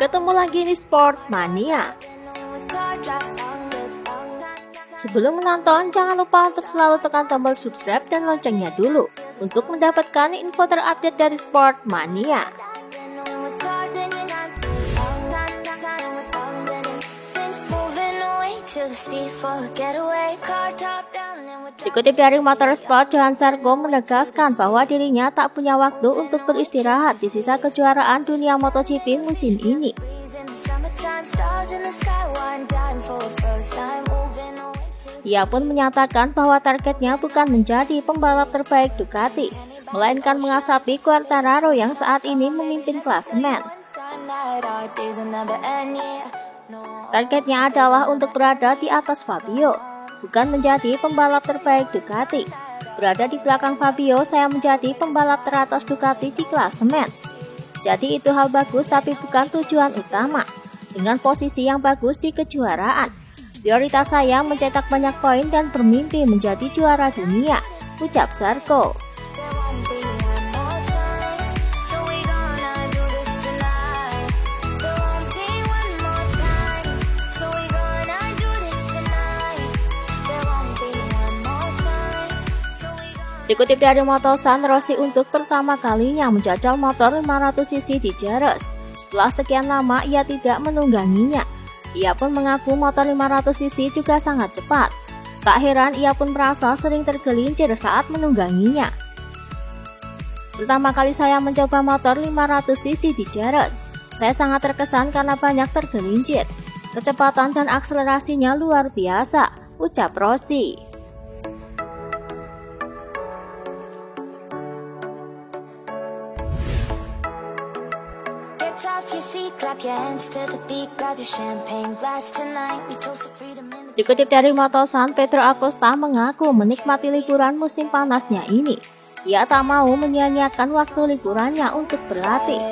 Ketemu lagi di Sportmania. Sebelum menonton, jangan lupa untuk selalu tekan tombol subscribe dan loncengnya dulu untuk mendapatkan info terupdate dari Sportmania. Dikutip dari Motorsport, Johan Zarco menegaskan bahwa dirinya tak punya waktu untuk beristirahat di sisa kejuaraan dunia MotoGP musim ini. Ia pun menyatakan bahwa targetnya bukan menjadi pembalap terbaik Ducati, melainkan mengasapi Quartararo yang saat ini memimpin klasemen. Targetnya adalah untuk berada di atas Fabio, bukan menjadi pembalap terbaik Ducati. Berada di belakang Fabio, saya menjadi pembalap teratas Ducati di klasemen. Jadi itu hal bagus tapi bukan tujuan utama. Dengan posisi yang bagus di kejuaraan, prioritas saya mencetak banyak poin dan bermimpi menjadi juara dunia, ucap Zarco. Dikutip dari Motosan, Rossi untuk pertama kalinya menjajal motor 500cc di Jerez. Setelah sekian lama, ia tidak menungganginya. Ia pun mengaku motor 500cc juga sangat cepat. Tak heran, ia pun merasa sering tergelincir saat menungganginya. Pertama kali saya mencoba motor 500cc di Jerez, saya sangat terkesan karena banyak tergelincir. Kecepatan dan akselerasinya luar biasa, ucap Rossi. Dikutip dari Motosan, Pedro Acosta mengaku menikmati liburan musim panasnya ini. Ia tak mau menyia-nyiakan waktu liburannya untuk berlatih.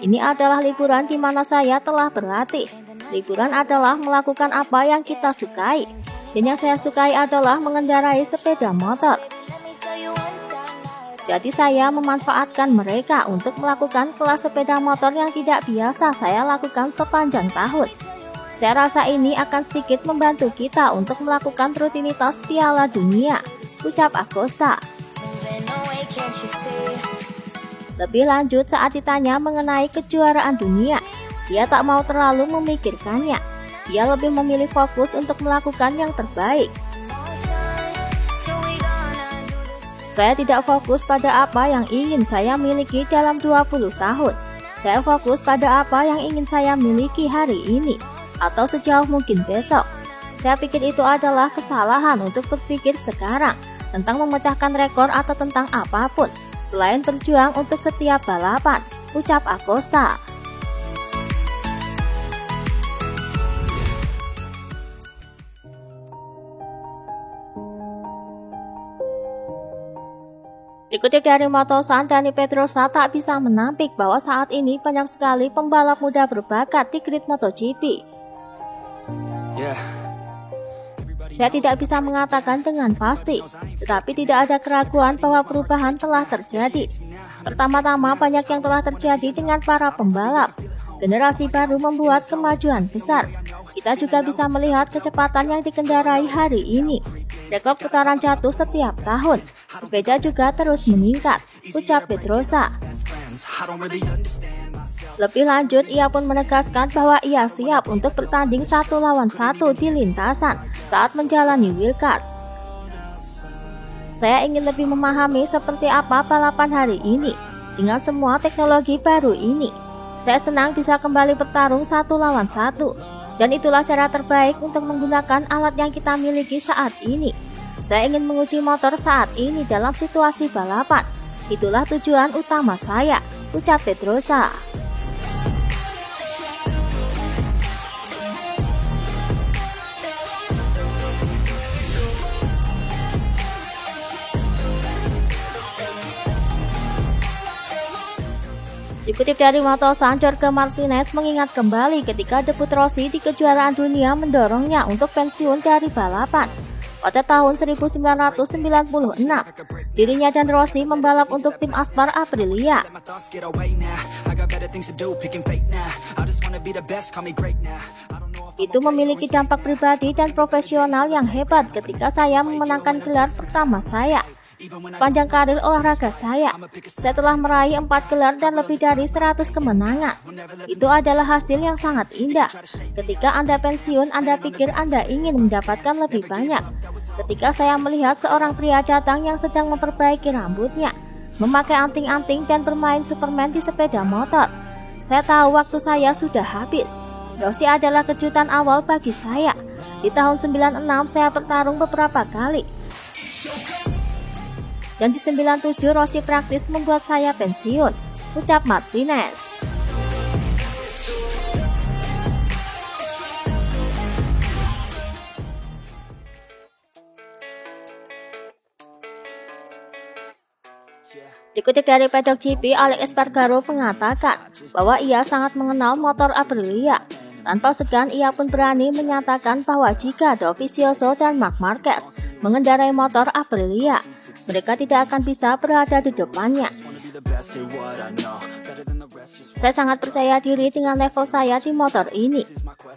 Ini adalah liburan di mana saya telah berlatih. Liburan adalah melakukan apa yang kita sukai. Dan yang saya sukai adalah mengendarai sepeda motor. Jadi saya memanfaatkan mereka untuk melakukan kelas sepeda motor yang tidak biasa saya lakukan sepanjang tahun. Saya rasa ini akan sedikit membantu kita untuk melakukan rutinitas Piala Dunia, ucap Acosta. Lebih lanjut saat ditanya mengenai kejuaraan dunia, ia tak mau terlalu memikirkannya. Ia lebih memilih fokus untuk melakukan yang terbaik. Saya tidak fokus pada apa yang ingin saya miliki dalam 20 tahun. Saya fokus pada apa yang ingin saya miliki hari ini, atau sejauh mungkin besok. Saya pikir itu adalah kesalahan untuk berpikir sekarang, tentang memecahkan rekor atau tentang apapun, selain berjuang untuk setiap balapan, ucap Acosta. Dikutip dari Motosan, Dani Pedrosa tak bisa menampik bahwa saat ini banyak sekali pembalap muda berbakat di grid MotoGP. Saya tidak bisa mengatakan dengan pasti, tetapi tidak ada keraguan bahwa perubahan telah terjadi. Pertama-tama, banyak yang telah terjadi dengan para pembalap. Generasi baru membuat kemajuan besar. Kita juga bisa melihat kecepatan yang dikendarai hari ini. Rekor putaran jatuh setiap tahun. Sepeda juga terus meningkat, ucap Pedrosa. Lebih lanjut, ia pun menegaskan bahwa ia siap untuk bertanding 1 lawan 1 di lintasan saat menjalani wildcard. Saya ingin lebih memahami seperti apa balapan hari ini dengan semua teknologi baru ini. Saya senang bisa kembali bertarung 1 lawan 1. Dan itulah cara terbaik untuk menggunakan alat yang kita miliki saat ini. Saya ingin menguji motor saat ini dalam situasi balapan. Itulah tujuan utama saya, ucap Pedrosa. Dikutip dari Motosan, Jorge Martinez mengingat kembali ketika debut Rossi di kejuaraan dunia mendorongnya untuk pensiun dari balapan. Pada tahun 1996, dirinya dan Rossi membalap untuk tim Aspar Aprilia. Itu memiliki dampak pribadi dan profesional yang hebat ketika saya memenangkan gelar pertama saya. Sepanjang karir olahraga saya telah meraih 4 gelar dan lebih dari 100 kemenangan. Itu adalah hasil yang sangat indah. Ketika Anda pensiun, Anda pikir Anda ingin mendapatkan lebih banyak. Ketika saya melihat seorang pria datang yang sedang memperbaiki rambutnya, memakai anting-anting dan bermain Superman di sepeda motor, saya tahu waktu saya sudah habis. Rossi adalah kejutan awal bagi saya. Di tahun 96 saya bertarung beberapa kali. Dan di 97 Rossi praktis membuat saya pensiun, ucap Martinez. Dikutip dari Paddock GP, Alex Espargaro mengatakan bahwa ia sangat mengenal motor Aprilia. Tanpa segan, ia pun berani menyatakan bahwa jika Dovizioso dan Marc Marquez mengendarai motor Aprilia, mereka tidak akan bisa berada di depannya. Saya sangat percaya diri dengan level saya di motor ini.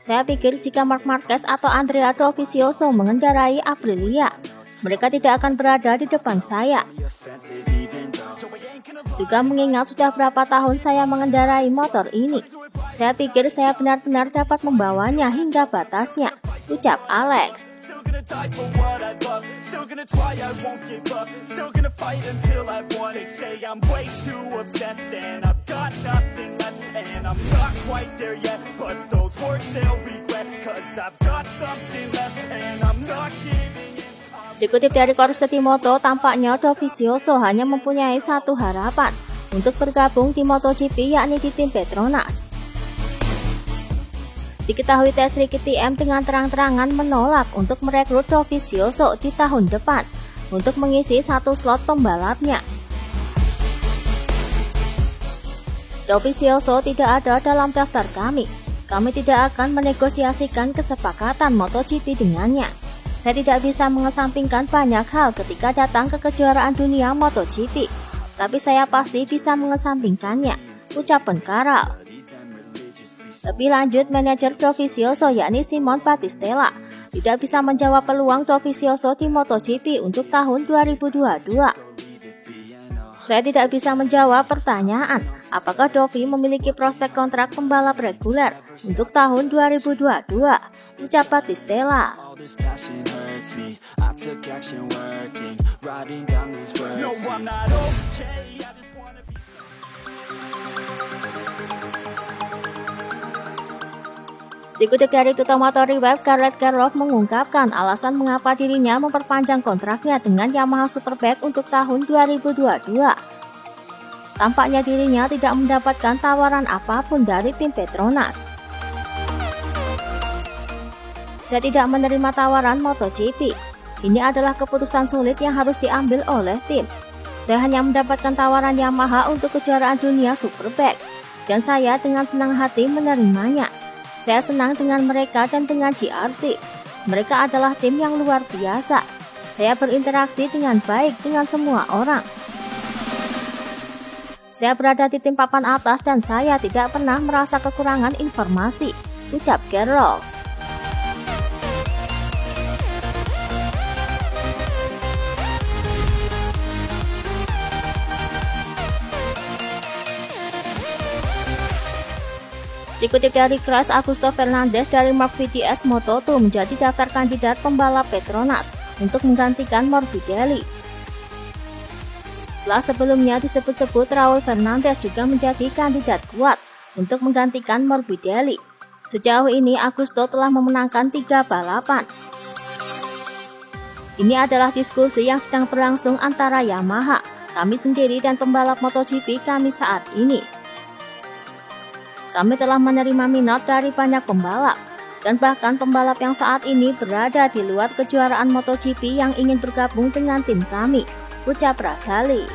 Saya pikir jika Marc Marquez atau Andrea Dovizioso mengendarai Aprilia, mereka tidak akan berada di depan saya. Juga mengingat sudah berapa tahun saya mengendarai motor ini, saya pikir saya benar-benar dapat membawanya hingga batasnya, ucap Alex. Dikutip dari Corsetti Moto, tampaknya Dovizioso hanya mempunyai satu harapan untuk bergabung di MotoGP, yakni di tim Petronas. Diketahui tes Ricky TM dengan terang-terangan menolak untuk merekrut Dovizioso di tahun depan untuk mengisi satu slot pembalapnya. Dovizioso tidak ada dalam daftar kami. Kami tidak akan menegosiasikan kesepakatan MotoGP dengannya. Saya tidak bisa mengesampingkan banyak hal ketika datang ke kejuaraan dunia MotoGP, tapi saya pasti bisa mengesampingkannya, ucap Carrall. Lebih lanjut, manajer Dovizioso yakni Simon Battistella tidak bisa menjawab peluang Dovizioso di MotoGP untuk tahun 2022. Saya tidak bisa menjawab pertanyaan apakah Dovi memiliki prospek kontrak pembalap reguler untuk tahun 2022, ucap Battistella. Dikutip dari Tuttomotori Web, Garrett Gerloff mengungkapkan alasan mengapa dirinya memperpanjang kontraknya dengan Yamaha Superbike untuk tahun 2022. Tampaknya dirinya tidak mendapatkan tawaran apapun dari tim Petronas. Saya tidak menerima tawaran MotoGP. Ini adalah keputusan sulit yang harus diambil oleh tim. Saya hanya mendapatkan tawaran Yamaha untuk kejuaraan dunia Superbike, dan saya dengan senang hati menerimanya. Saya senang dengan mereka dan dengan GRT. Mereka adalah tim yang luar biasa. Saya berinteraksi dengan baik dengan semua orang. Saya berada di tim papan atas dan saya tidak pernah merasa kekurangan informasi, ucap Gerloff. Dikutip dari Crash, Augusto Fernandez dari Mark VDS Moto2 menjadi daftar kandidat pembalap Petronas untuk menggantikan Morbidelli. Setelah sebelumnya disebut-sebut, Raul Fernandez juga menjadi kandidat kuat untuk menggantikan Morbidelli. Sejauh ini Augusto telah memenangkan 3 balapan. Ini adalah diskusi yang sedang berlangsung antara Yamaha, kami sendiri dan pembalap MotoGP kami saat ini. Kami telah menerima minat dari banyak pembalap, dan bahkan pembalap yang saat ini berada di luar kejuaraan MotoGP yang ingin bergabung dengan tim kami, ucap Rasali.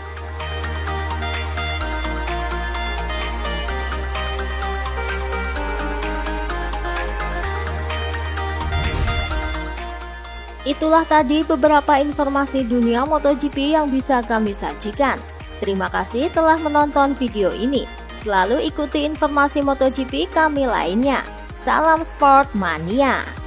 Itulah tadi beberapa informasi dunia MotoGP yang bisa kami sajikan. Terima kasih telah menonton video ini. Selalu ikuti informasi MotoGP kami lainnya. Salam Sport Mania.